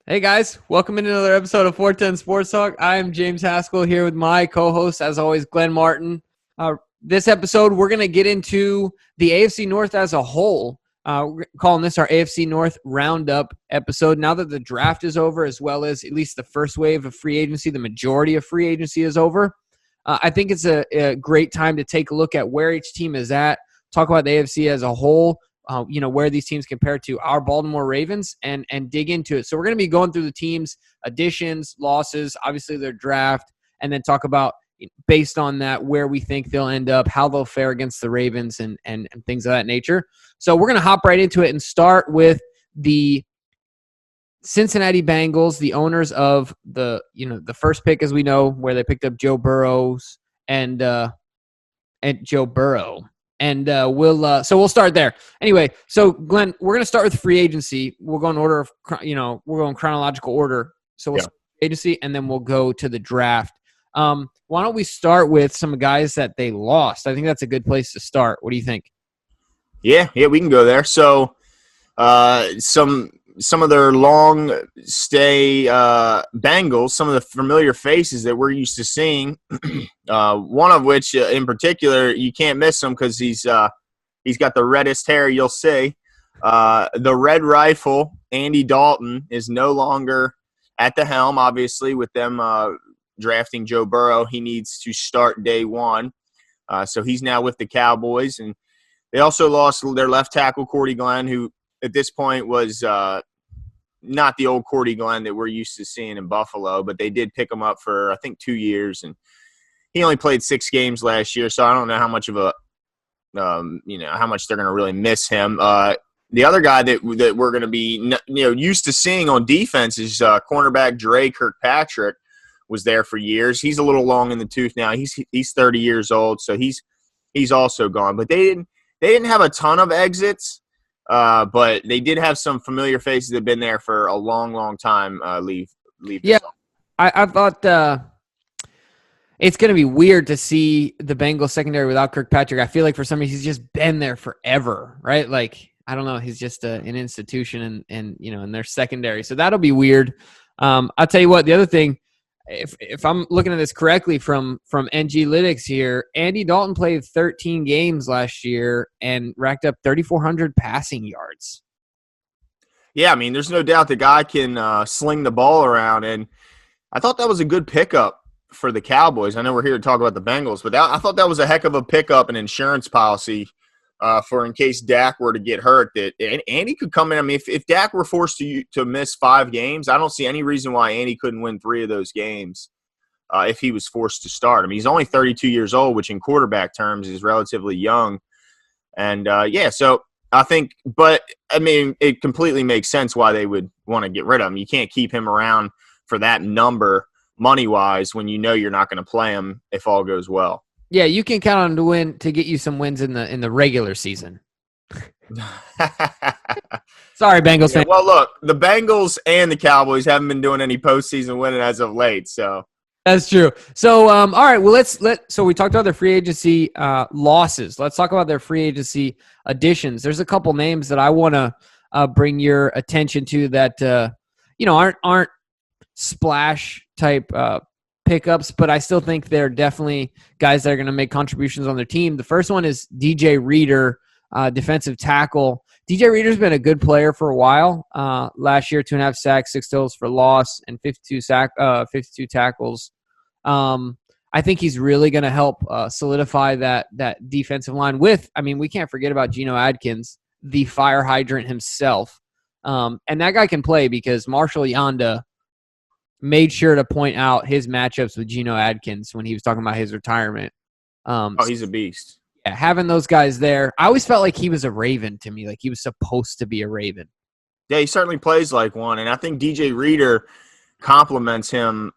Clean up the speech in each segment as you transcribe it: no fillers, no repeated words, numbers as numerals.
Hey guys, welcome to another episode of 410 Sports Talk. I'm James Haskell here with my co-host, as always, Glenn Martin. This episode, we're going to get into the AFC North as a whole. We're calling this our AFC North Round Up episode. Now that the draft is over, as well as at least the first wave of free agency, the majority of free agency is over. I think it's a great time to take a look at where each team is at, talk about the AFC as a whole, where these teams compare to our Baltimore Ravens and dig into it. So we're going to be going through the teams' additions, losses, obviously their draft, and then talk about, based on that, where we think they'll end up, how they'll fare against the Ravens and things of that nature. So we're going to hop right into it and start with the Cincinnati Bengals, the owners of the first pick, as we know, where they picked up Joe Burrow. And we'll start there. Anyway, so Glenn, we're going to start with free agency. We'll go in order of, we're going chronological order. So we'll start with agency and then we'll go to the draft. Why don't we start with some guys that they lost? I think that's a good place to start. What do you think? Yeah, we can go there. So, some of their long stay Bengals, some of the familiar faces that we're used to seeing. One of which, in particular, you can't miss him because he's got the reddest hair you'll see. The Red Rifle, Andy Dalton, is no longer at the helm. Obviously, with them drafting Joe Burrow, he needs to start day one. So he's now with the Cowboys, and they also lost their left tackle Cordy Glenn, who at this point was not the old Cordy Glenn that we're used to seeing in Buffalo, but they did pick him up for, I think, 2 years, and he only played 6 games last year, so I don't know how much of a, how much they're going to really miss him. The other guy that we're going to be, used to seeing on defense is cornerback Dre Kirkpatrick. Was there for years. He's a little long in the tooth now. He's 30 years old, so he's also gone. But they didn't have a ton of exits. But they did have some familiar faces that have been there for a long, long time leave. Yeah, I thought it's going to be weird to see the Bengals secondary without Kirkpatrick. I feel like for some reason he's just been there forever, right? Like, I don't know. He's just an institution and in their secondary. So that'll be weird. I'll tell you what, the other thing, if I'm looking at this correctly from NGlytics here, Andy Dalton played 13 games last year and racked up 3,400 passing yards. Yeah, I mean, there's no doubt the guy can sling the ball around, and I thought that was a good pickup for the Cowboys. I know we're here to talk about the Bengals, but I thought that was a heck of a pickup, an insurance policy for in case Dak were to get hurt. That Andy could come in. I mean, if Dak were forced to miss 5 games, I don't see any reason why Andy couldn't win 3 of those games if he was forced to start. I mean, he's only 32 years old, which in quarterback terms is relatively young. And, so I think – but, I mean, it completely makes sense why they would want to get rid of him. You can't keep him around for that number money-wise when you know you're not going to play him if all goes well. Yeah, you can count on him to win, to get you some wins in the regular season. Sorry, Bengals fans. Well, look, the Bengals and the Cowboys haven't been doing any postseason winning as of late, so that's true. So, all right, well, so we talked about their free agency losses. Let's talk about their free agency additions. There's a couple names that I want to bring your attention to that aren't splash type pickups, but I still think they're definitely guys that are going to make contributions on their team. The first one is DJ Reader, defensive tackle. DJ Reader's been a good player for a while. Last year, 2.5 sacks, 6 tackles for loss, and 52 tackles. I think he's really going to help solidify that defensive line with, I mean, we can't forget about Geno Adkins, the fire hydrant himself. And that guy can play because Marshall Yanda made sure to point out his matchups with Geno Adkins when he was talking about his retirement. He's a beast. Yeah, having those guys there, I always felt like he was a Raven to me, like he was supposed to be a Raven. Yeah, he certainly plays like one, and I think DJ Reader complements him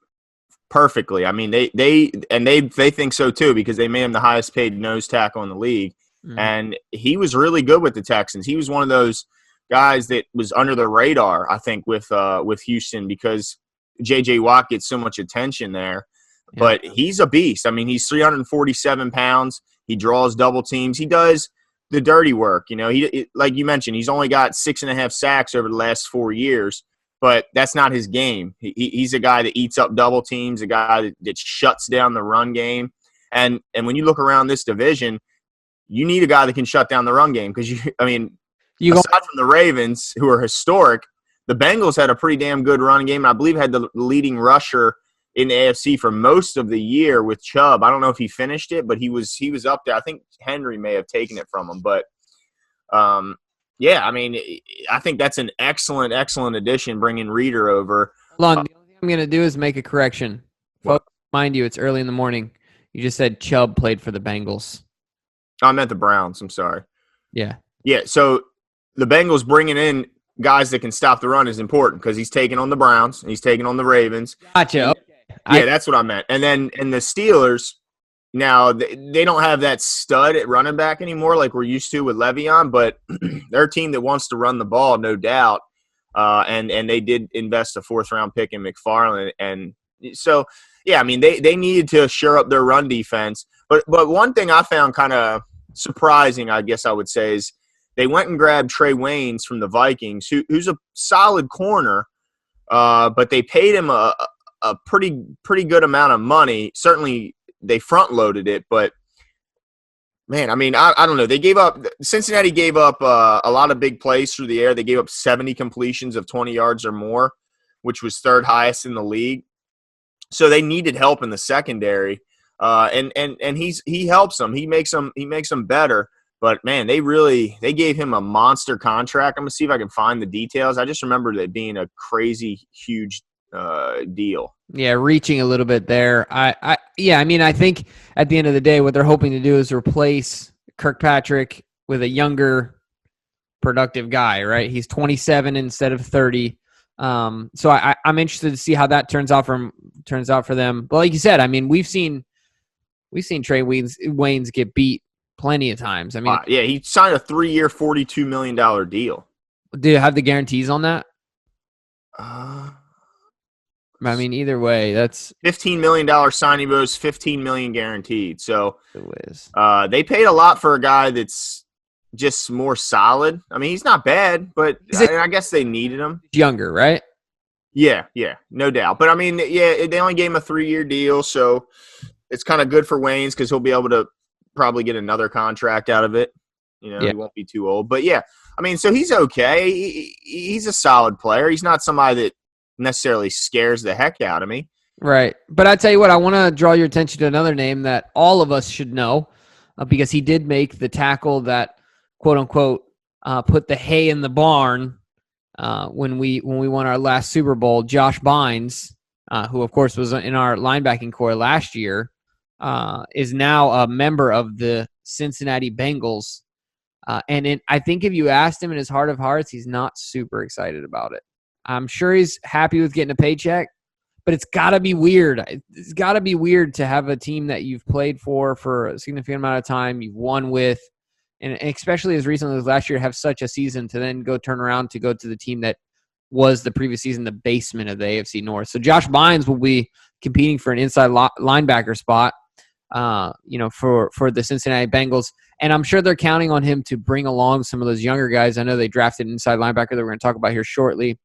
perfectly. I mean, they think so too because they made him the highest paid nose tackle in the league, and he was really good with the Texans. He was one of those guys that was under the radar, I think, with Houston because J.J. Watt gets so much attention there. Yeah. But he's a beast. I mean, he's 347 pounds. He draws double teams. He does the dirty work. He like you mentioned, he's only got 6.5 sacks over the last 4 years. but that's not his game. He's a guy that eats up double teams, a guy that shuts down the run game. And when you look around this division, you need a guy that can shut down the run game because, aside from the Ravens, who are historic, the Bengals had a pretty damn good run game. And I believe had the leading rusher in the AFC for most of the year with Chubb. I don't know if he finished it, but he was up there. I think Henry may have taken it from him. But, I think that's an excellent, excellent addition, bringing Reeder over. Hold on. The only thing I'm going to do is make a correction. Folks, mind you, it's early in the morning. You just said Chubb played for the Bengals. I meant the Browns. I'm sorry. Yeah. Yeah, so the Bengals bringing in guys that can stop the run is important because he's taking on the Browns and he's taking on the Ravens. Gotcha. Okay. Yeah, that's what I meant. And then the Steelers, now they don't have that stud at running back anymore like we're used to with Le'Veon, but they're a team that wants to run the ball, no doubt. And they did invest a 4th-round pick in McFarland. And so, yeah, they needed to shore up their run defense. But one thing I found kind of surprising, I guess I would say, is they went and grabbed Trey Waynes from the Vikings, who's a solid corner, but they paid him a pretty good amount of money. Certainly they front-loaded it, but, man, I don't know. Cincinnati gave up a lot of big plays through the air. They gave up 70 completions of 20 yards or more, which was 3rd highest in the league. So they needed help in the secondary. And he helps them. He makes them better. But man, they gave him a monster contract. I'm gonna see if I can find the details. I just remember it being a crazy huge deal. Yeah, reaching a little bit there. I think at the end of the day, what they're hoping to do is replace Kirkpatrick with a younger, productive guy. Right? He's 27 instead of 30. So I'm interested to see how that turns out for them. But like you said, we've seen Trey Waynes get beat plenty of times. He signed a 3-year, $42 million deal. Do you have the guarantees on that? Either way, that's $15 million signing bonus, $15 million guaranteed. So they paid a lot for a guy that's just more solid. He's not bad, but I guess they needed him. Younger, right? Yeah, no doubt. But they only gave him a 3-year deal, so it's kind of good for Waynes because he'll be able to probably get another contract out of it. He won't be too old. But so he's okay. He's a solid player. He's not somebody that necessarily scares the heck out of me. Right. But I tell you what, I want to draw your attention to another name that all of us should know because he did make the tackle that, quote unquote, put the hay in the barn when we won our last Super Bowl. Josh Bynes, who of course was in our linebacking core last year, is now a member of the Cincinnati Bengals. I think if you asked him in his heart of hearts, he's not super excited about it. I'm sure he's happy with getting a paycheck, but it's got to be weird. It's got to be weird to have a team that you've played for a significant amount of time, you've won with, and especially as recently as last year, have such a season to then turn around to go to the team that was the previous season the basement of the AFC North. So Josh Bynes will be competing for an inside linebacker spot, for the Cincinnati Bengals. And I'm sure they're counting on him to bring along some of those younger guys. I know they drafted an inside linebacker that we're going to talk about here shortly.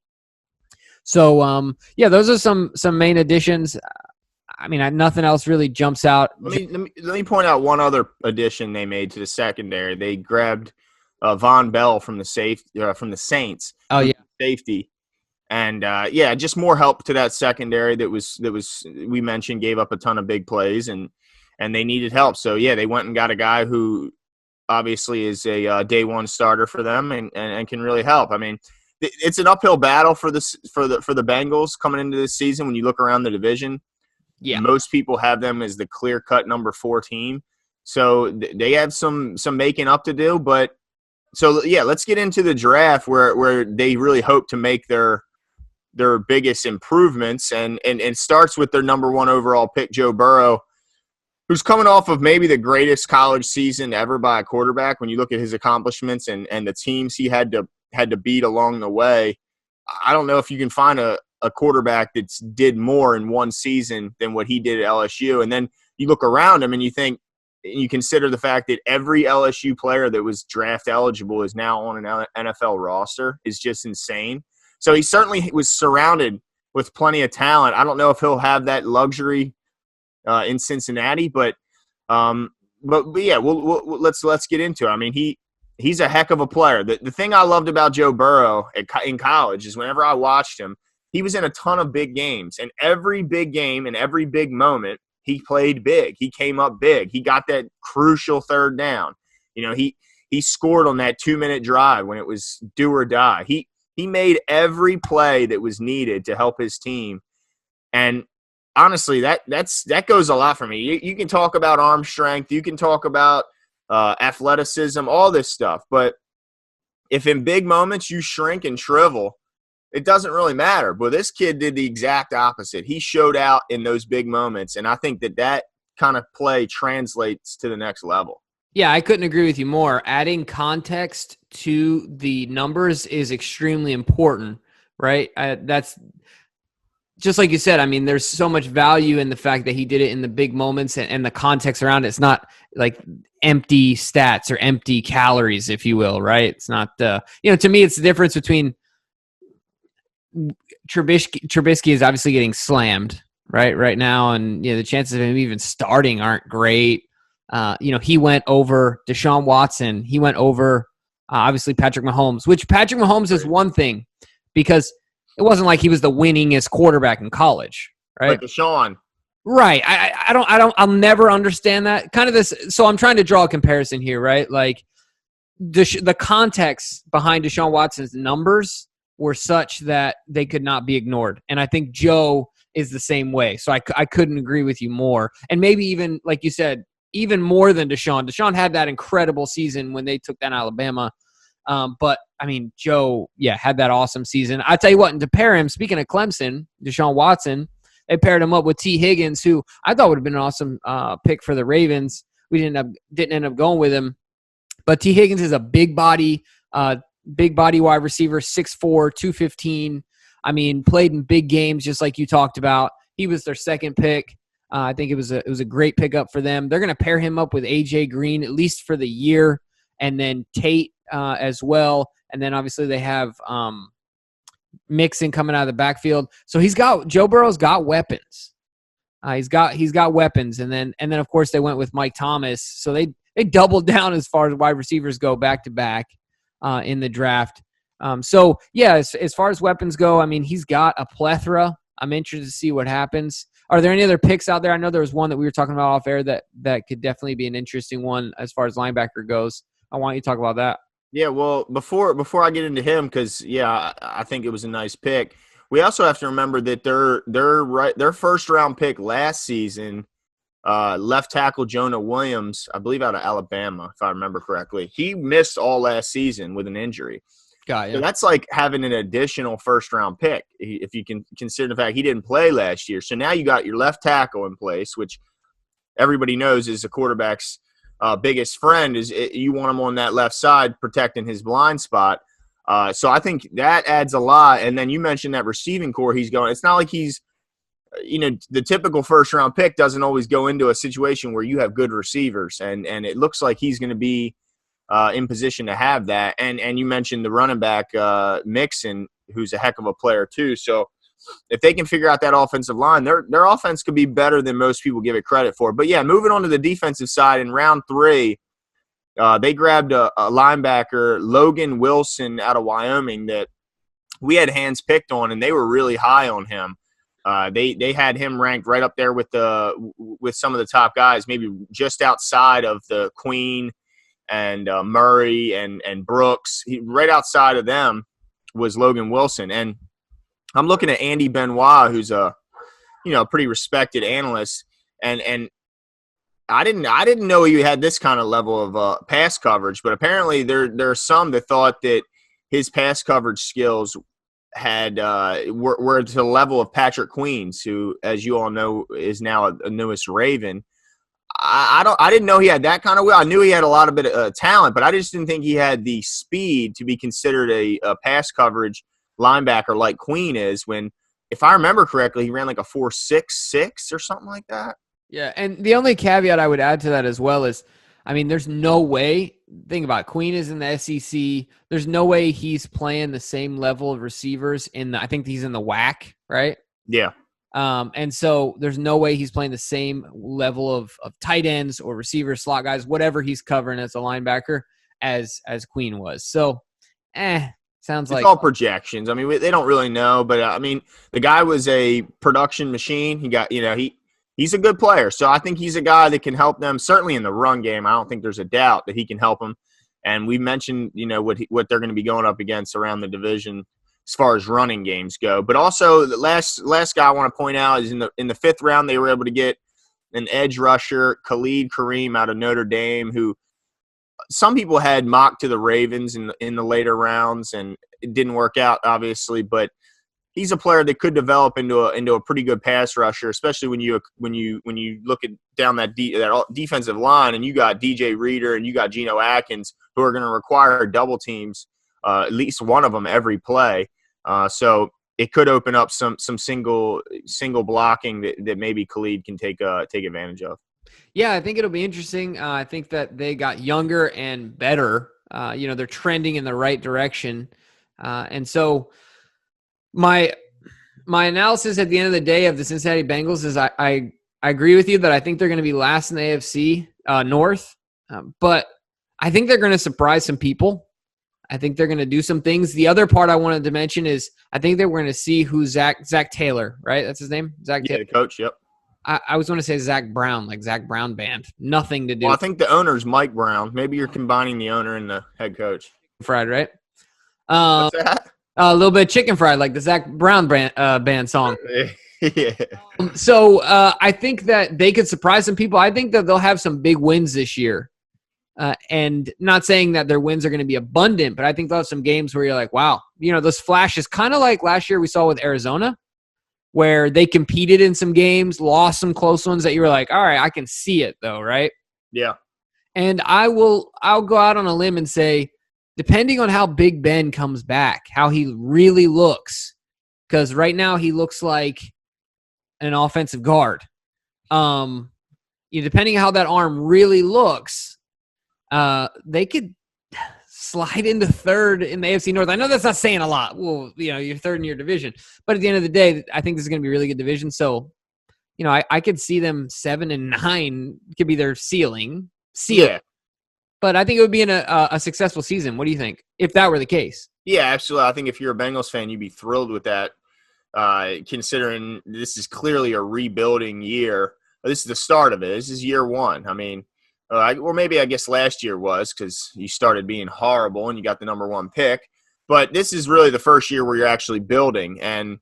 So, those are some main additions. Nothing else really jumps out. Let me point out one other addition they made to the secondary. They grabbed Von Bell from the Saints. Oh yeah, safety, and just more help to that secondary that was we mentioned gave up a ton of big plays and they needed help. So they went and got a guy who obviously is a day one starter for them and can really help. It's an uphill battle for the Bengals coming into this season. When you look around the division, most people have them as the clear-cut number 4 team. So they have some making up to do. But let's get into the draft where they really hope to make their biggest improvements, and it starts with their number 1 overall pick, Joe Burrow, who's coming off of maybe the greatest college season ever by a quarterback. When you look at his accomplishments and the teams he had to beat along the way, I don't know if you can find a quarterback that's did more in one season than what he did at LSU. And then you look around him and you consider the fact that every LSU player that was draft eligible is now on an NFL roster is just insane. So he certainly was surrounded with plenty of talent. I don't know if he'll have that luxury in Cincinnati, but yeah, let's get into it. I mean, he's a heck of a player. The thing I loved about Joe Burrow in college is whenever I watched him, he was in a ton of big games, and every big game and every big moment, he played big. He came up big. He got that crucial third down. You know, he scored on that 2-minute drive when it was do or die. He made every play that was needed to help his team. And honestly, that goes a lot for me. You can talk about arm strength, you can talk about athleticism, all this stuff. But if in big moments you shrink and shrivel, it doesn't really matter. But this kid did the exact opposite. He showed out in those big moments, and I think that kind of play translates to the next level. Yeah, I couldn't agree with you more. Adding context to the numbers is extremely important, right? That's just like you said. I mean, there's so much value in the fact that he did it in the big moments and the context around it. It's not like empty stats or empty calories, if you will, right? It's not, to me, it's the difference between Trubisky is obviously getting slammed right now, and the chances of him even starting aren't great. He went over Deshaun Watson. He went over obviously Patrick Mahomes, which Patrick Mahomes is one thing because it wasn't like he was the winningest quarterback in college, right? But Deshaun. Right. I'll never understand that kind of this. So I'm trying to draw a comparison here, right? Like the context behind Deshaun Watson's numbers were such that they could not be ignored. And I think Joe is the same way. So I couldn't agree with you more. And maybe even, like you said, even more than Deshaun. Deshaun had that incredible season when they took down Alabama. But, I mean, Joe, had that awesome season. I'll tell you what, and to pair him, speaking of Clemson, Deshaun Watson, they paired him up with T. Higgins, who I thought would have been an awesome pick for the Ravens. We didn't end up going with him. But T. Higgins is a big body wide receiver, 6'4", 215. I mean, played in big games just like you talked about. He was their second pick. I think it was a great pickup for them. They're going to pair him up with A.J. Green, at least for the year, and then Tate as well. And then obviously they have Mixon coming out of the backfield. So Joe Burrow's got weapons. He's got weapons. And then of course they went with Mike Thomas. So they doubled down as far as wide receivers go back to back in the draft. As far as weapons go, I mean, he's got a plethora. I'm interested to see what happens. Are there any other picks out there? I know there was one that we were talking about off air that could definitely be an interesting one as far as linebacker goes. I want you to talk about that. Yeah, well, before I get into him, because I think it was a nice pick. We also have to remember that their first round pick last season, left tackle Jonah Williams, I believe out of Alabama, if I remember correctly, he missed all last season with an injury. Got you. So that's like having an additional first-round pick if you can consider the fact he didn't play last year. So now you got your left tackle in place, which everybody knows is a quarterback's biggest friend. You want him on that left side protecting his blind spot. So I think that adds a lot. And then you mentioned that receiving core he's going. It's not like he's the typical first-round pick doesn't always go into a situation where you have good receivers. And it looks like he's going to be in position to have that. And you mentioned the running back Mixon, who's a heck of a player too. So if they can figure out that offensive line, their offense could be better than most people give it credit for. But moving on to the defensive side, in round 3, they grabbed a linebacker, Logan Wilson out of Wyoming, that we had hands picked on, and they were really high on him. They had him ranked right up there with some of the top guys, maybe just outside of the Queen and Murray and Brooks. Right outside of them was Logan Wilson. And I'm looking at Andy Benoit, who's a pretty respected analyst, and I didn't know he had this kind of level of pass coverage, but apparently there are some that thought that his pass coverage skills were to the level of Patrick Queen's, who, as you all know, is now a newest Raven. I didn't know he had that kind of will. I knew he had a lot of bit of talent, but I just didn't think he had the speed to be considered a pass coverage linebacker like Queen is. When, if I remember correctly, he ran like a 4.66 or something like that. Yeah, and the only caveat I would add to that as well is I mean, there's no way. Think about it. Queen is in the SEC. There's no way he's playing the same level of receivers I think he's in the WAC, right? Yeah. And so there's no way he's playing the same level of tight ends or receivers, slot guys, whatever he's covering as a linebacker as Queen was. So, sounds like it's all projections. I mean, they don't really know, but I mean, the guy was a production machine. He got, he's a good player. So I think he's a guy that can help them, certainly in the run game. I don't think there's a doubt that he can help them. And we mentioned, what they're going to be going up against around the division as far as running games go. But also the last guy I want to point out is in the 5th round, they were able to get an edge rusher, Khalid Kareem out of Notre Dame, who some people had mocked to the Ravens in the later rounds, and it didn't work out, obviously. But he's a player that could develop into a pretty good pass rusher, especially when you look at down that defensive line, and you got DJ Reader and you got Geno Atkins, who are going to require double teams, at least one of them every play. So it could open up some single blocking that maybe Khalid can take advantage of. Yeah, I think it'll be interesting. I think that they got younger and better. They're trending in the right direction. And so my analysis at the end of the day of the Cincinnati Bengals is I agree with you that I think they're going to be last in the AFC North. But I think they're going to surprise some people. I think they're going to do some things. The other part I wanted to mention is I think that we're going to see who Zach Taylor, right? That's his name? Zach Taylor. The coach, yep. I was going to say Zach Brown, like Zach Brown Band. Nothing to do. Well, I think the owner's Mike Brown. Maybe you're combining the owner and the head coach. Fried, right? What's that? A little bit of chicken fried, like the Zach Brown band song. Yeah. So I think that they could surprise some people. I think that they'll have some big wins this year. And not saying that their wins are going to be abundant, but I think they'll have some games where you're like, wow, those flashes, kind of like last year we saw with Arizona, where they competed in some games, lost some close ones that you were like, all right, I can see it though, right? Yeah. And I'll go out on a limb and say, depending on how Big Ben comes back, how he really looks, because right now he looks like an offensive guard. Depending on how that arm really looks, they could slide into 3rd in the AFC North. I know that's not saying a lot. Well, you're 3rd in your division. But at the end of the day, I think this is going to be a really good division. So, I could see them 7-9 could be their ceiling. Yeah. But I think it would be in a successful season. What do you think, if that were the case? Yeah, absolutely. I think if you're a Bengals fan, you'd be thrilled with that, considering this is clearly a rebuilding year. This is the start of it. This is year 1. I mean, or maybe I guess last year was because you started being horrible and you got the number 1 pick. But this is really the first year where you're actually building. And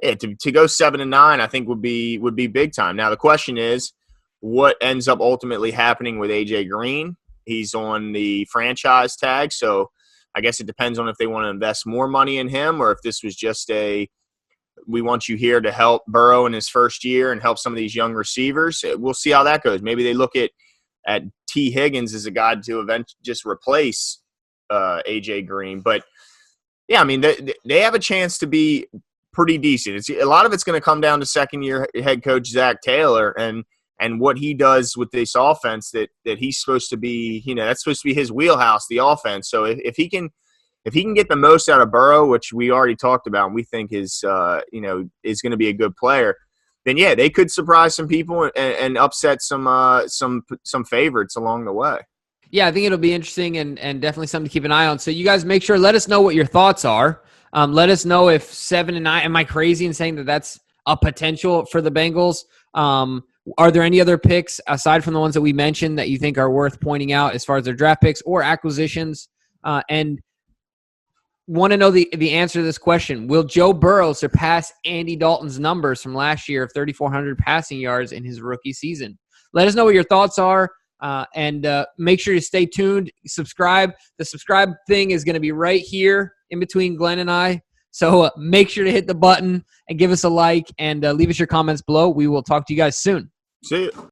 to go 7-9, I think would be big time. Now, the question is, what ends up ultimately happening with A.J. Green? He's on the franchise tag, so I guess it depends on if they want to invest more money in him or if this was just we want you here to help Burrow in his first year and help some of these young receivers. We'll see how that goes. Maybe they look at T. Higgins as a guy to eventually just replace A.J. Green. But, yeah, I mean, they have a chance to be pretty decent. A lot of it's going to come down to second-year head coach Zach Taylor and what he does with this offense that he's supposed to be, that's supposed to be his wheelhouse, the offense. So if he can get the most out of Burrow, which we already talked about and we think is going to be a good player, then yeah, they could surprise some people and upset some favorites along the way. Yeah, I think it'll be interesting and definitely something to keep an eye on. So you guys make sure, let us know what your thoughts are. Let us know if 7-9, am I crazy in saying that that's a potential for the Bengals? Are there any other picks aside from the ones that we mentioned that you think are worth pointing out as far as their draft picks or acquisitions? And want to know the answer to this question. Will Joe Burrow surpass Andy Dalton's numbers from last year of 3,400 passing yards in his rookie season? Let us know what your thoughts are, and make sure to stay tuned. Subscribe. The subscribe thing is going to be right here in between Glenn and I. So make sure to hit the button and give us a like and leave us your comments below. We will talk to you guys soon. See you.